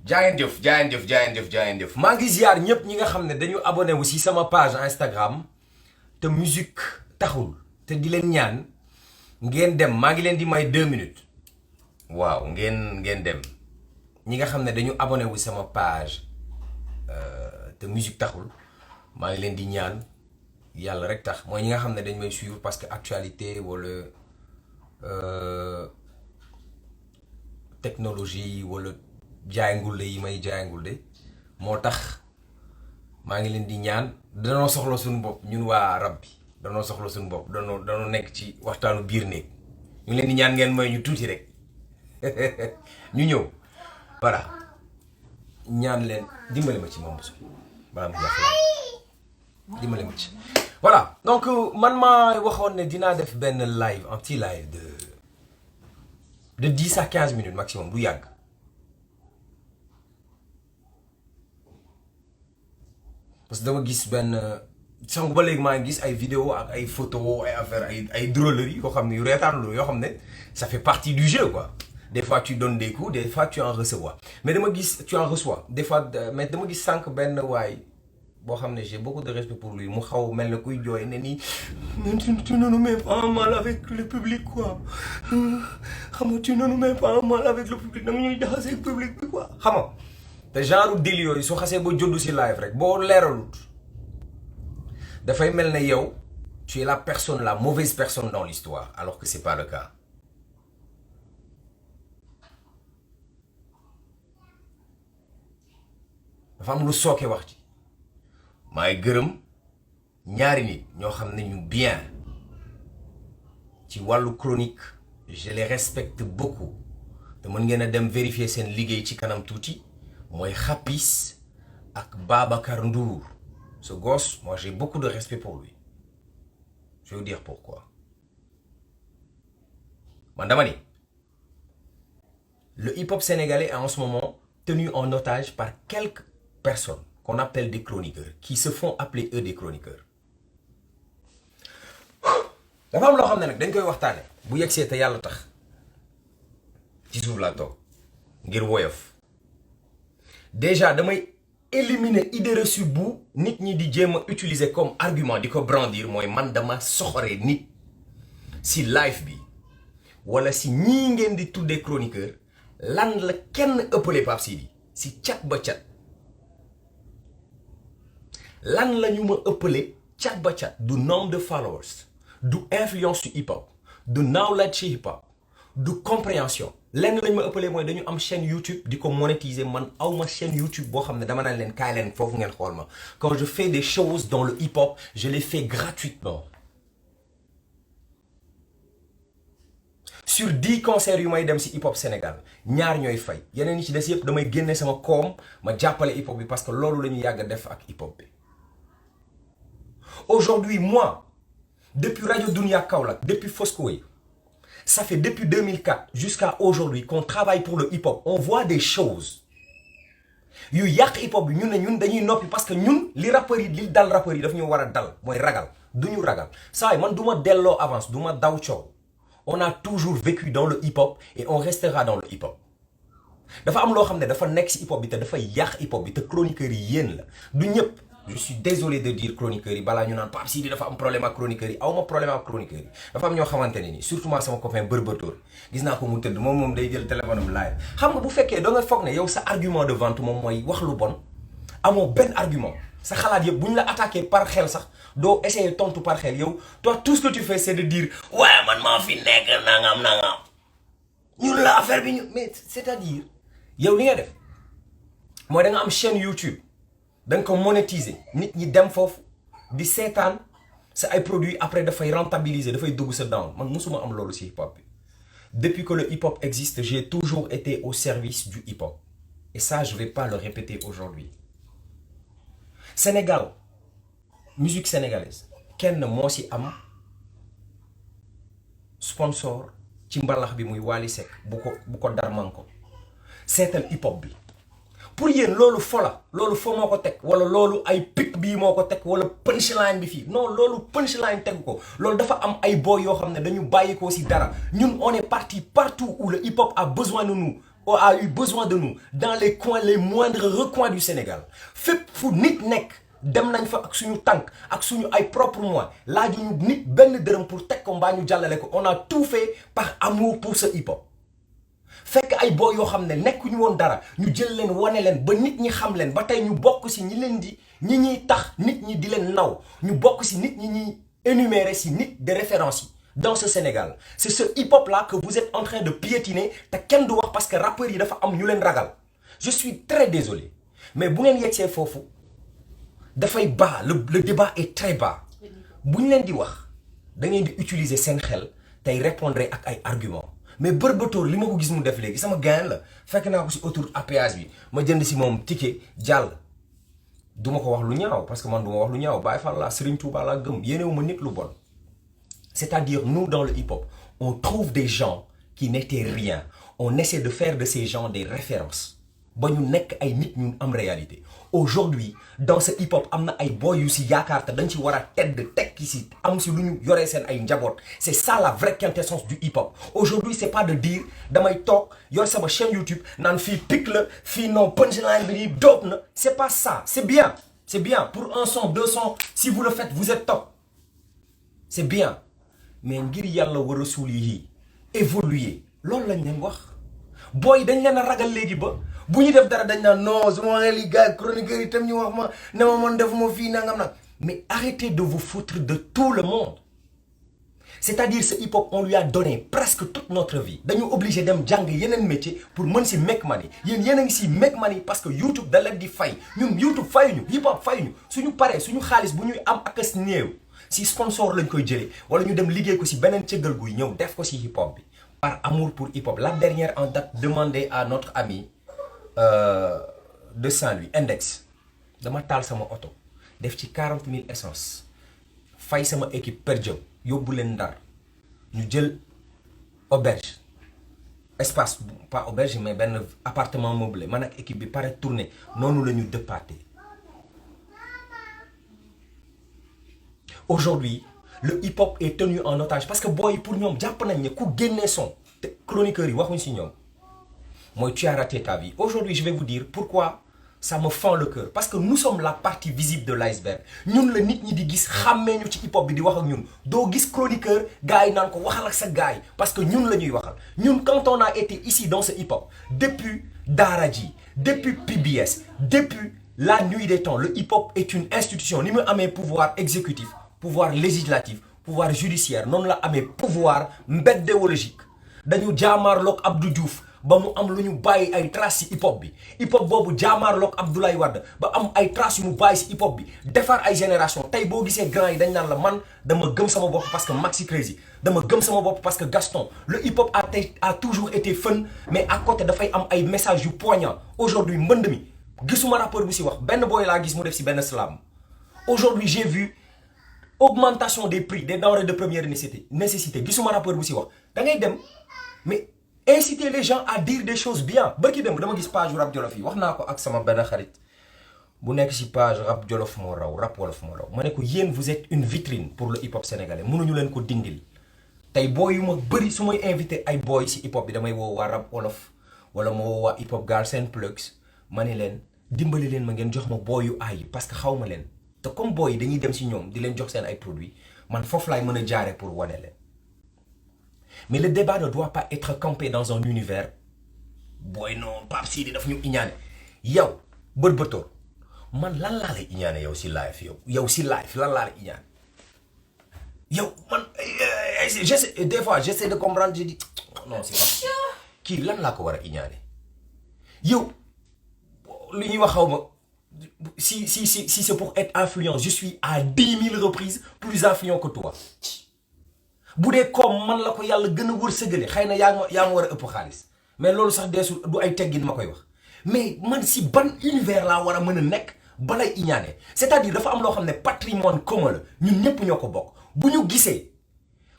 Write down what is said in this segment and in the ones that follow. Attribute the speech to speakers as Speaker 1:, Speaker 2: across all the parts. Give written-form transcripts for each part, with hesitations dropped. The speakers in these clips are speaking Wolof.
Speaker 1: jaayeen jëf maa ngi ziar ñëpp ñi nga xam ne dañu abonné wu si sama page Instagram te musique taxul te di leen ñaan ngeen dem maa ngi leen di may 2 minutes waaw ngeen dem ñi nga xam ne dañu abonné wu sama page te musique taxul maa ngi leen di ñaan yàlla rek tax mooy ñi nga xam ne dañ may suivre parce que actualité wala technologie wala jaay ngulde yi may jaay ngulde moo tax maa ngi leen di ñaan danoo soxla suñu bopp ñun waa rab bi danoo soxla suñu bopp danoo nekk ci waxtaanu biir néeg ñu leen di ñaan ngeen may ñu tuuti rek ñu ñëw voilà ñaan leen dimbali ma ci moom su balaa mu jàpp dimbali ma ci voilà donc man maa waxoon ne dinaa def benn live un petit live de 10 à 15 minutes maximum du yàgg parce que dama gis benn sànq ba léegi maa ngi gis ay vidéo ak ay photo ay affaire ay drôleries yoo xam ne yu reetaanlu yoo xam ne ça fait partie du jeu quoi. Des fois tu donnes des coups, des fois tu en reçois mais dama gis tu en reçois des fois mais dama gis sànq benn waay boo xam ne j'ai beaucoup de respect pour lui mu xaw mel ne kuy jooy ne nii tu ne nous mets pas mal avec le public quoi xam nga tu ne nous mets pas mal avec le public da nga ñuy jaxase ak public bi quoi xam nga te genre délire yooyu su xasee ba joddu si live rek boo leeralut dafay mel ne yow tu es la mauvaise personne dans l'histoire alors que c'est pas le cas. dafa am lu sooke wax ci maay gërëm ñaari nit ñoo xam ne ñu bien ci wàllu chronique je les respecte beaucoup te mën ngeen a dem vérifier seen liggéey ci kanam tuuti mooy Xapis ak Babacar Ndour ce gosse moi j'ai beaucoup de respect pour lui je vais vous dire pourquoi man dama ni le hip-hop sénégalais est en ce moment tenu en otage par quelques personnes qu'on appelle des chroniqueurs qui se font appeler eux des chroniqueurs dafa am loo xam ne nag dañ koy waxtaane bu yegsee te yàlla tax ci suuf laa toog ngir woyof déjà damay éliminer idée reçue bu nit ñi di jéem a utiliser comme argument di ko brandir mooy man dama soxoree nit si live bi wala si ñii ngeen di tuddee chroniqueur lan la kenn ëppale Pape Sidi si cat ba cat lan la ñu ma ëppale cat ba cat du nombre de followers du influence ci hip hop du knowledge ci hip hop du compréhension lenn lañ ma ëppalee mooy dañu am chaîne YouTube di ko monétiser man awma chaîne YouTube boo xam ne dama naan leen kaay leen foofu ngeen xool ma quand je fais des choses dans le hip hop je les fais gratuitement sur 10 concerts yu may dem ci hip hop Sénégal ñaar ñooy fay yeneen yi ci des yëpp damay génne sama koom ma jàppale hip hop bi parce que loolu la ñu yàgg a def ak hip hop bi. Aujourd'hui moi depuis Radio Dunia Kaolack depuis Foscoé ça fait depuis 2004 jusqu'à aujourd'hui qu'on travaille pour le hip hop on voit des choses yu yàq hip hop bi ñun dañuy noppi parce que ñun li rappeurs yi li dal rappeurs yi daf ñu war a dal mooy ragal du ñu ragal saa yi man du ma delloo avance du ma daw coow. On a toujours vécu dans le hip-hop et on restera dans le hip-hop dafa am loo xam ne dafa nekk ci hip-hop bi te dafa yàq hip-hop bi te chroniqueurs yi yéen la du ñëpp je suis désolé de dire chroniqueurs yi balaa ñu naan Pape Sidi dafa am problème ak chroniqueurs yi aw ma problème ak chroniqueurs yi dafa am ñoo xamante ne ni surtout ma sama copain Bërbatóor gis naa ko mu tëdd moom day jël téléphone am live xam nga bu fekkee da nga foog ne yow sa argument de vente moom mooy wax lu bon amoo benn argument sa xalaat yëpp bu ñu la attaqué par xel sax doo essayer tontu par xel yow toi tout ce que tu fais c'est de dire waaye man maa fi nekk nangam ñun la affaire bi ñu mais c'est-à-dire yow li nga def mooy da nga am chaîne YouTube da nga ko monétiser nit ñi dem foofu di seetaan sa ay produits après dafay rentabiliser dafay dugg sa down man musuma am loolu ci hip-hop bi depuis que le hip-hop existe j'ai toujours été au service du hip-hop et ça je vais pas le répéter aujourd'hui Sénégal musique sénégalaise kenn moo ci am sponsor ci mbalax bi muy Wally Seck bu ko darman ko seetal hip hop bi pour yéen loolu loolu fo moo ko teg wala loolu ay pic bii moo ko teg wala punchline bi fii non loolu punchline tegu ko loolu dafa am ay boy yoo xam ne dañu bàyyi ko ci dara ñun on est parti partout où le hip hop a besoin de nous a eu besoin de nous dans les coins les moindres recoins du Sénégal fépp fu nit nekk dem nañ fa ak suñu tànk ak suñu ay propres moyens laajuñu nit benn dërëm pour teg ko mbaa ñu jàllale ko on a tout fait par amour pour ce hip-hop. fekk ay boo yoo xam ne nekkuñu woon dara ñu jël leen wane leen ba nit ñi xam leen ba tey ñu bokk si ñi leen di ñi ñuy tax nit ñi di leen naw ñu bokk si nit ñi ñuy énumérer si nit de référence yi dans ce Sénégal. C'est ce hip-hop là que vous êtes en train de piétiner te kenn du wax parce que rappeurs yi dafa am ñu leen ragal. Je suis très désolé mais bu ngeen yegsee foofu dafay bas le débat est très bas bu ñu leen di wax da ngeen di utiliser seen xel tey répondre ak ay arguments. mais Bërëbëtoor li ma ko gis mu def léegi sama gain la fekk naa ko si autoroute à péage bi ma jënd si moom ticket jàll du ma ko wax lu ñaaw parce que man du ma wax lu ñaaw Baye Fall laa Serigne Touba laa gëm yéenewu ma nit lu bon. C'est-à-dire nous dans le hip-hop on trouve des gens qui n'étaient rien on essaie de faire de ces gens des références ba ñu nekk ay nit ñu am réalité. Aujourd'hui dans ce hip-hop am na ay boy yu si yaakaar te dañ ci war a tedd tekki si am si lu ñu yoree seen ay njaboot. C'est ça la vraie quintessence du hip-hop. Aujourd'hui c'est pas de dire damay toog yor sama chaîne YouTube naan fii pic la fii non punchline bi nii dope na. C'est pas ça. C'est bien pour un son 2 sons si vous le faites vous êtes top c'est bien mais ngir yàlla war a suul yi évoluer loolu lañ leen wax booy dañ leen a ragal léegi ba bu ñu def dara dañ naan non su ma waxee li gars chroniqueurs yi tam ñu wax ma ne ma man defuma fii nangam nag mais arrêtez de vous foutre de tout le monde. C'est-à-dire ce hip-hop on lui a donné presque toute notre vie dañu obligé dem jàng yeneen métier pour mën si make money yéen a ngi si make money parce que YouTube da leen di fay ñun YouTube fayuñu hip-hop fayuñu suñu paree suñu xaalis bu ñuy am akas néew si sponsor lañ koy jëlee wala ñu dem liggéey ko si beneen cëggal guy ñëw def ko si hip-hop bi par amour pour hip-hop. La dernière en date demandée à notre ami de Saint-Louis Index dama taal sama oto def ci 40 000 essence fay sama équipe per diem yóbbu leen Ndar ñu jël auberge espace pas auberge mais benn appartement meublé man ak équipe bi pare tourné noonu la ñu dëppaatee. Aujourd'hui le hip-hop est tenu en otage parce que booy pour ñoom jàpp nañ ne ku génnee son te chroniqueurs yi waxuñ si ñoom mooy tu as raté ta vie. Aujourd'hui je vais vous dire pourquoi ça me fend le cœur parce que nous sommes la partie visible de l'iceberg ñun la nit ñi di gis xàmmee ñu ci hip-hop bi di wax ak ñun doo gis chroniqueur gars yi naan ko waxal ak sa gars yi parce que ñun la ñuy waxal ñun quand on a été ici dans ce hip-hop depuis Daara J depuis PBS depuis la nuit des temps le hip-hop est une institution ni mu amee pouvoir exécutif pouvoir législatif pouvoir judiciaire noonu la amee pouvoir mbédéologique dañu jaamaarloog Abdou Diouf ba mu am lu ñu bàyyi ay traces ci hip-hop bi hip-hop boobu jaamaarloog Abdoulaye Wade ba am ay traces yu mu bàyyi ci hip-hop bi defar ay génération tey boo gisee grand yi dañ naan la man dama gëm sama bopp parce que Maxi Crazy dama gëm sama bopp parce que Gaston le hip-hop a toujours été fun mais à côté dafay am ay messages yu poignants aujourd'hui mbënd mi gisuma rappeur bu ci wax benn booy laa gis mu def ci benn slam. Aujourd'hui j'ai vu augmentation des prix des denrées de première nécessité gisuma rappeur bu ci wax da ngay dem mais inciter les gens à dire des choses bien barki dem dama gis page rap jolof yi wax naa ko ak sama benn xarit bu nekk ci page rap jolof moo raw rap wolof moo raw ma ne ko yéen vous êtes une vitrine pour le hip-hop sénégalais mënuñu leen ko dindil tey booy yu ma bëri su may invité ay booy ci hip-hop bi damay woo waa rap wolof wala ma woo waa hip-hop Galsen Plugs ma ne leen dimbali leen ma ngeen jox ma booy yu aay parce que xaw ma leen te comme booy yi dañuy dem ci ñoom di leen jox seen ay produits man foofu laay mën a jaare pour wane leen. Mais le débat ne doit pas être campé dans un univers booy non Pape Sidi daf ñu iñaane yow Bërëbëtoor man lan laa lay iñaane yow ci live yow ci live lan laa lay iñaane yow man j'essaie des fois j'essaie de comprendre je dis non c'est pas kii lan laa ko war a iñaane yow li ñuy wax xaw ma si c'est pour être influent je suis à 10 000 reprises plus influent que toi. bu dee comme man la ko yàlla gën a wërsëgale xëy na yaa ma war a ëpp xaalis mais loolu sax deesul du ay teggin ma koy wax mais man si ban univers laa war a mën a nekk balay iñaane c'est-à-dire dafa am loo xam ne patrimoine commun la ñun ñëpp ñoo ko bokk bu ñu gisee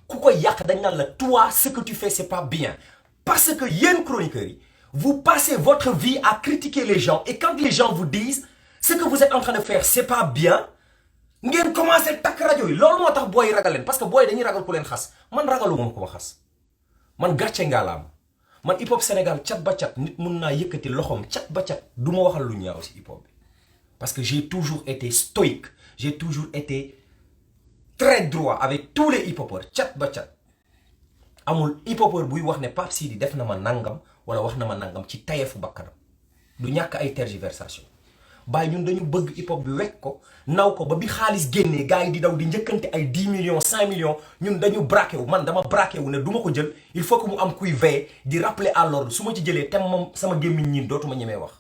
Speaker 1: ku koy yàq dañ naan la toi ce que tu fais c'est pas bien parce que yéen chroniqueurs yi vous passez votre vie à critiquer les gens et quand les gens vous disent ce que vous êtes en train de faire c'est pas bien ngeen commencé takk rajo yi loolu moo tax booy ragal leen parce que booy dañuy ragal ku leen xas man ragaluma ko ma xas man gàcce ngaalaam man hip hop Sénégal cat ba cat nit mun naa yëkkati loxoom cat ba cat du ma waxal lu ñaaw si hip hop bi parce que j'ai toujours été stoïque j'ai toujours été très droit avec tous les hip hopeurs cat ba cat amul hip hopeur buy wax ne Pape Sidi def na ma nangam wala wax na ma nangam ci tayeefu bakkanam du ñàkk ay tergiversation bàyyi ñun dañu bëgg hip hop bi wekk ko naw ko ba bi xaalis génnee gars yi di daw di njëkkante ay 10 millions 5 millions ñun dañu braqué wu man dama braqué wu ne du ma ko jël il faut que mu am kuy veiller di rappeler à l'ordre su ma ci jëlee tem moom sama gémmiñ ñiin dootuma ñemee wax.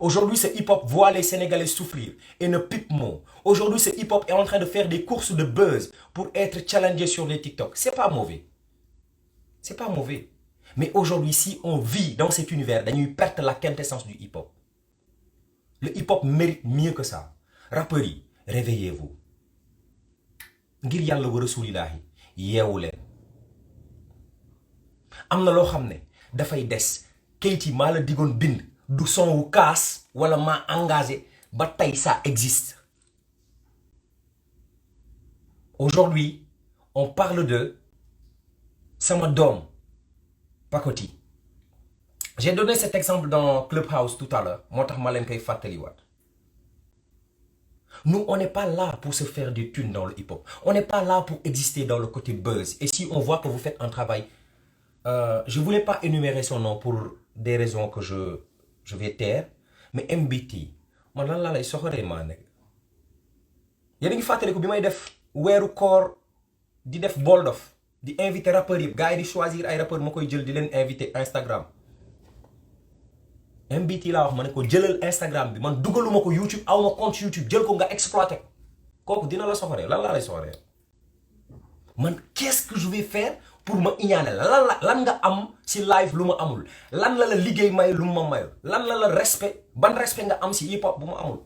Speaker 1: Aujourd'hui, ce hip-hop voit les Sénégalais souffrir et ne pipe mot. Aujourd'hui, ce hip-hop est en train de faire des courses de buzz pour être challengé sur les TikTok. C'est pas mauvais. C'est pas mauvais. Mais aujourd'hui, si on vit dans cet univers, dañuy perdre la quintessence du hip-hop. Le hip-hop mérite mieux que ça. Rappeurs yi, réveillez-vous. Ngir Yàlla wa rasulillahi yeewu leen. Am na loo xam ne dafay des. Keyti maa la digoon bind. Du son wu kaas wala maa engagé ba tey ça existe. Aujourd'hui, on parle de sama doom Pacotille. J'ai donné cet exemple dans Clubhouse tout à l'heure moo tax ma leen koy fàttaliwaat. Nous, on n'est pas là pour se faire des thunes dans le hip-hop. On n'est pas là pour exister dans le côté buzz. Et si on voit que vous faites un travail, je voulais pas énumérer son nom pour des raisons que je vais taire, mais MBT man lan laa lay soxoree maa nekk yéen a ngi fàttaliku bi may def weeru koor di def bold of di invité rappeurs yëpp gars yi di choisir ay rappeurs ma koy jël di leen invité Instagram MBT laa wax ma ne ko jëlal Instagram bi man dugaluma ko YouTube aw ma compte YouTube jël ko nga exploité kooku dina la soxoree lan laa lay soxoree man qu'est-ce que je vais faire pour ma iñaane lan nga am si live lu ma amul lan la liggéey may lu ma mayul lan la respect ban respect nga am si hip hop bu ma amul.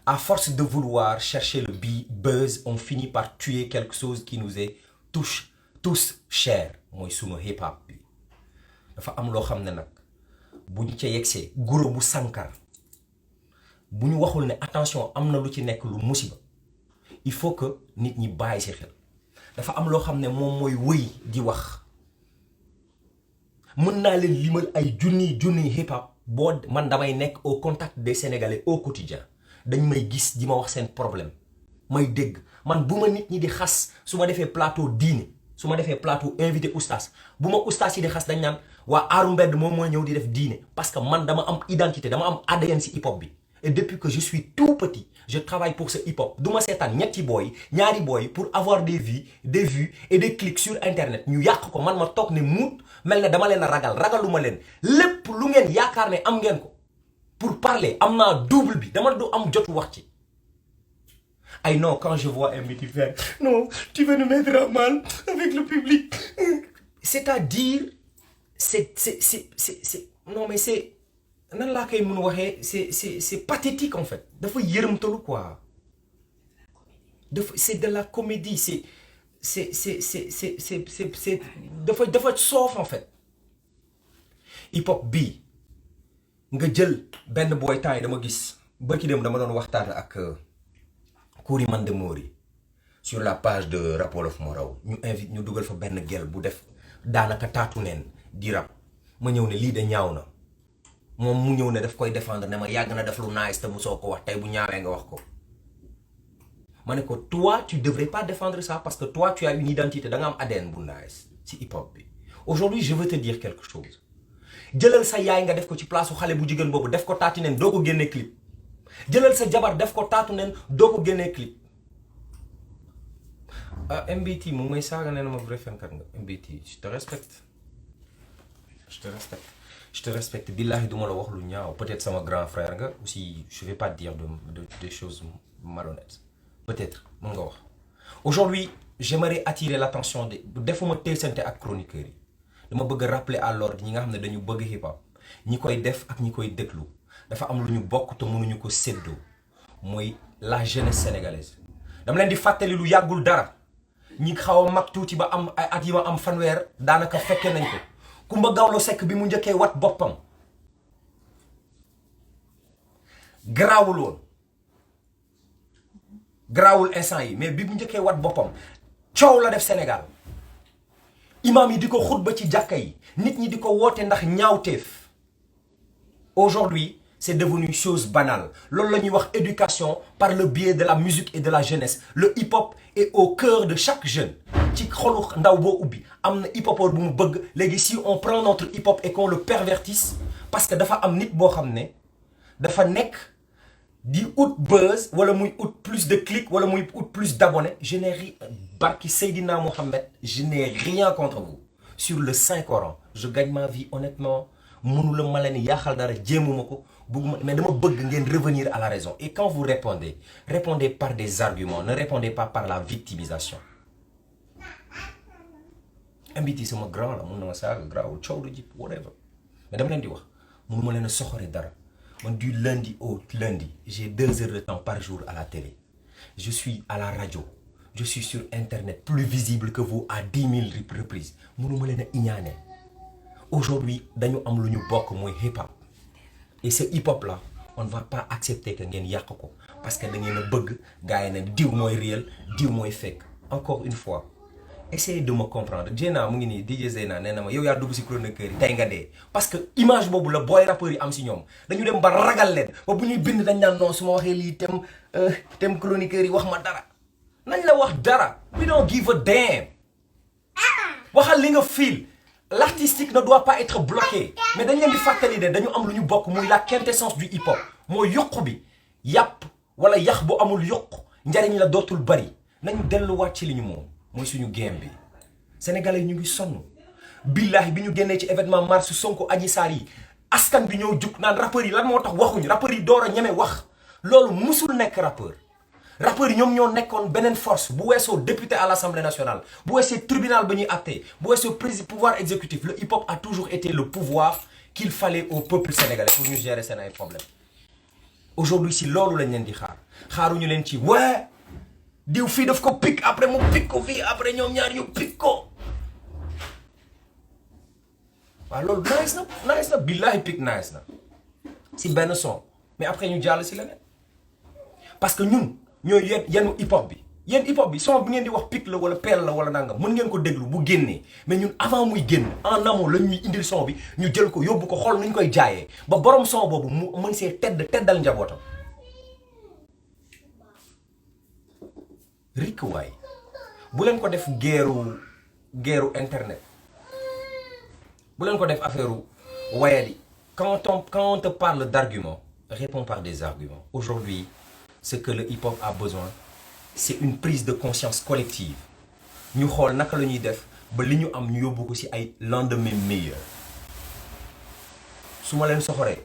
Speaker 1: À force de vouloir chercher le buzz on finit par tuer quelque chose qui nous est tous cher mooy sunu hip hop bi. dafa am loo xam ne nag buñ ca yegsee guro bu sankar bu ñu waxul ne attention am na lu ci nekk lu musiba il faut que nit ñi bàyyi si xel. dafa am loo xam ne moom mooy wëy di wax mën naa leen limal ay junni hip hop boo man damay nekk au contact des Sénégalais au quotidien dañ may gis di ma wax seen problème may dégg man bu ma nit ñi di xas su ma defee plateau diine su ma defee plateau invité oustas bu ma oustas yi di xas dañ naan waa aaru mbedd moom mooy ñëw di def diine parce que man dama am identité dama am ADN si hip hop bi et depuis que je suis tout petit je travaille pour ce hip hop du ma seetaan ñetti booy ñaari booy pour avoir des vues et des clics sur internet ñu yàq ko man ma toog ne muut mel ne dama leen a ragaluma leen lépp lu ngeen yaakaar ne am ngeen ko pour parler am naa double bi dama du am jotu wax ci. ay non quand je vois MBT faire non tu veux nous mettre à mal avec le public c'est-à-dire c'est non mais c'est nan laa koy mun waxee c'est pathétique en fait dafa yërëmtalu quoi c'est de la comédie c'est dafa soof en fait. hip hop bii nga jël benn booy temps yi dama gis bërki dem dama doon waxtaan ak Kouri Mande Mori sur la page de Rap Wolof moo raw ñu dugal fa benn gel bu def daanaka taatu neen di rap ma ñëw ne lii de ñaaw na moom mu ñëw ne daf koy défendre ne ma yàgg na def lu nice te mu soo ko wax tey bu ñaawee nga wax ko ma ne ko toi tu devrais pas défendre ça parce que toi tu as une identité da nga am ADN bu nice ci hip hop bi. Aujourd'hui je veux te dire quelque chose jëlal sa yaay nga def ko ci place su xale bu jigéen boobu def ko taatu neen doo ko génnee clip jëlal sa jabar def ko taatu neen doo ko génnee clip. MBT mu may saaga nee na ma vrai fenkat nga MBT je te respecte je te respecte billahi duma la wax lu ñaaw peut-être sama grand frère nga aussi je vais pas dire des choses malhonnêtes peut-être mën nga wax. Aujourd'hui j'aimerais attirer l'attention defuma teesante ak chroniqueurs yi dama bëgg a rappeler à l'ordre ñi nga xam ne dañu bëgg hip hop ñi koy def ak ñi koy déglu dafa am lu ñu bokk te mënuñu ko séddoo mooy la jeunesse sénégalaise. dama leen di fàttali lu yàggul dara ñi xaw a mag tuuti ba am ay at yi ma am fanweer daanaka fekke nañ ko Kumba Gawlo Seck bi mu njëkkee wat boppam garaawul woon garaawul instant yi mais bi mu njëkkee wat boppam coow la def Sénégal imam yi di ko xutba ci jàkka yi nit ñi di ko woote ndax ñaawteef. Aujourd'hui c'est devenu chose banale loolu la ñuy wax éducation par le biais de la musique et de la jeunesse. Le hip-hop est au cœur de chaque jeune. ci xolu ndaw boo ubbi am na hip-hopeur bu mu bëgg léegi si on prend notre hip-hop et qu'on le pervertisse parce que dafa am nit boo xam ne dafa nekk di ut buzz wala muy ut plus de clics wala muy ut plus d'abonnés. Je n'ai rien barki Seydina Mohamed, je n'ai rien contre vous. Sur le Saint-Coran je gagne ma vie honnêtement mënu la ma leen yaaxal dara jéemuma ko bëgguma mais dama bëgg ngeen revenir à la raison. Et quand vous répondez par des arguments, ne répondez pas par la victimisation. mbiti sama grand la mun na ma saaga grawul coow lu jip whatever mais dama leen di wax mënu ma leen a soxore dara. Man du lundi au lundi j'ai 2 heures de temps par jour à la télé. Je suis à la radio, je suis sur internet plus visible que vous à 10 000 reprises. mënu ma leen a iñaane. Aujourd'hui dañu am lu ñu bokk mooy hip-hop et ce hip-hop là on ne va pas accepter que ngeen yàq ko parce que da ngeen a bëgg gars yi ne diw mooy réel diw mooy fake. Encore une fois essayez de me comprendre. Zeyna mu ngi nii DJ Zeyna nee na ma yow yaa dugg si chroniqueur yi tey nga dee parce que image boobu la booy rappeurs yi am si ñoom dañu dem ba ragal leen ba bu ñuy bind dañ naan non su ma waxee lii tem chroniqueur yi wax ma dara nañ la wax dara. We don't give a damn. waxal li nga feel. L'artistique ne doit pas être bloqué mais dañ leen di fàttali de dañu am lu ñu bokk muy la quintessence du hip-hop mooy yokk bi yàpp wala yax bu amul yokk njariñ la dootul bari. nañu delluwaat ci li ñu moom mooy suñu game bi. Sénégalais ñu ngi sonn billahi bi ñu génnee ci événement mars Sonko Adji Sarr yi askan bi ñoo jug naan rappeurs yi lan moo tax waxuñu rappeurs yi door a ñeme wax. loolu musul nekk rappeur. rappeurs yi ñoom ñoo nekkoon beneen force bu weesoo député à l'Assemblée nationale bu weesoo tribunal ba ñuy àttee bu weesoo pouvoir exécutif. Le hip-hop a toujours été le pouvoir qu'il fallait au peuple sénégalais pour ñu gérer seen ay problèmes. Aujourd'hui si loolu lañ leen di xaaruñu leen ci waa diw fii daf ko pic après mu pic ko fii après ñoom ñaar ñu pic ko. waaw loolu nice na billahi pic nice na si benn son mais après ñu jàll si leneen parce que ñun ñooy yenu hip hop bi. yéen hip hop bi son bi ngeen di wax pic la wala peel la wala nangam mën ngeen ko déglu bu génnee mais ñun avant muy génn en amont la ñuy indil son bi ñu jël ko yóbbu ko xool nuñ koy jaayee ba borom son boobu mu mën see teddal njabootam. rik waay bu leen ko def guerru internet bu leen ko def affaire wayadi. Quand on te parle d'arguments, réponds par des arguments. Aujourd'hui ce que le hip-hop a besoin c'est une prise de conscience collective. ñu xool naka la ñuy def ba li ñu am ñu yóbbu ko ci ay lendemain meilleur. su ma leen soxoree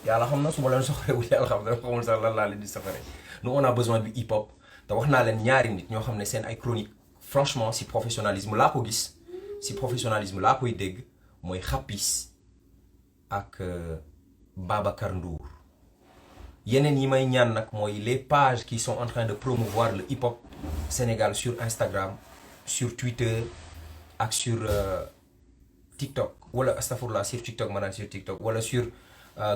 Speaker 1: yàlla xam na su ma leen soxoree wu yàlla xam na xamul sax lan laa leen di soxoree. Nous on a besoin du hip-hop te wax naa leen ñaari nit ñoo xam ne seen ay chronique franchement si professionnalisme laa ko gis si professionnalisme laa koy dégg mooy Xapis ak Babacar Ndour. yeneen yi may ñaan nag mooy les pages qui sont en train de promouvoir le hip-hop Sénégal sur Instagram sur Twitter ak sur TikTok wala astafurlah sur TikTok maanaam sur TikTok wala sur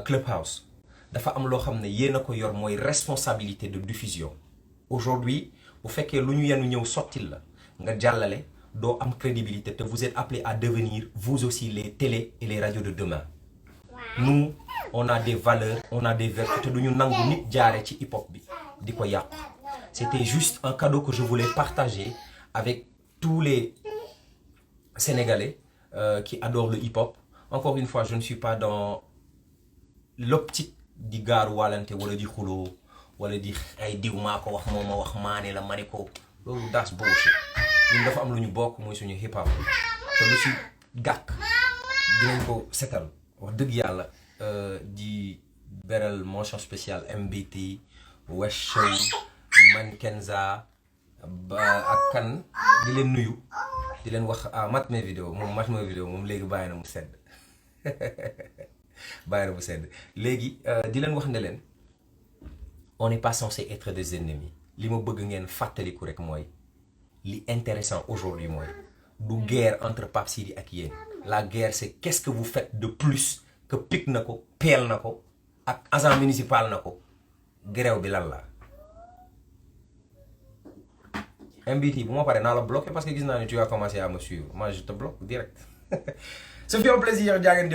Speaker 1: Clubhouse. dafa am loo xam ne yéen a ko yor mooy responsabilité de diffusion. Aujourd'hui bu fekkee lu ñu yenu ñëw sottil la nga jàllale doo am crédibilité te vous êtes appelés à devenir vous aussi les télés et les radios de demain. Nous on a des valeurs on a des vertus te duñu nangu nit jaare ci hip-hop bi di ko yàqu. C'était juste un cadeau que je voulais partager avec tous les Sénégalais qui adorent le hip-hop. Encore une fois je ne suis pas dans l'optique di gaaru waalante wala di xuloo wala di ay diw maa ko wax moo ma wax maane la ma ne ko loolu daas bullshit. ñun dafa am lu ñu bokk mooy suñu hip-hop te lu ci gàkk dinañ ko setal wax dëgg yàlla. di beral mention spéciale MBT Wesh Show Man Kenza ba ak kan di leen nuyu di leen wax Matme vidéo moom léegi bàyyi na mu sedd léegi di leen wax ne leen on n'est pas censé être des ennemis. li ma bëgg ngeen fàttaliku rek mooy li intéressant aujourd'hui mooy du guerre entre Pape Sidi ak yéen. La guerre c'est qu'est-ce que vous faites de plus que pic na ko peel na ko ak agent municipal na ko grève bi lan la MBT bu ma paree naa la bloqué parce que gis naa ne tu as commencé à me suivre moi je te bloque direct. Ce fut un plaisir jaa ngeen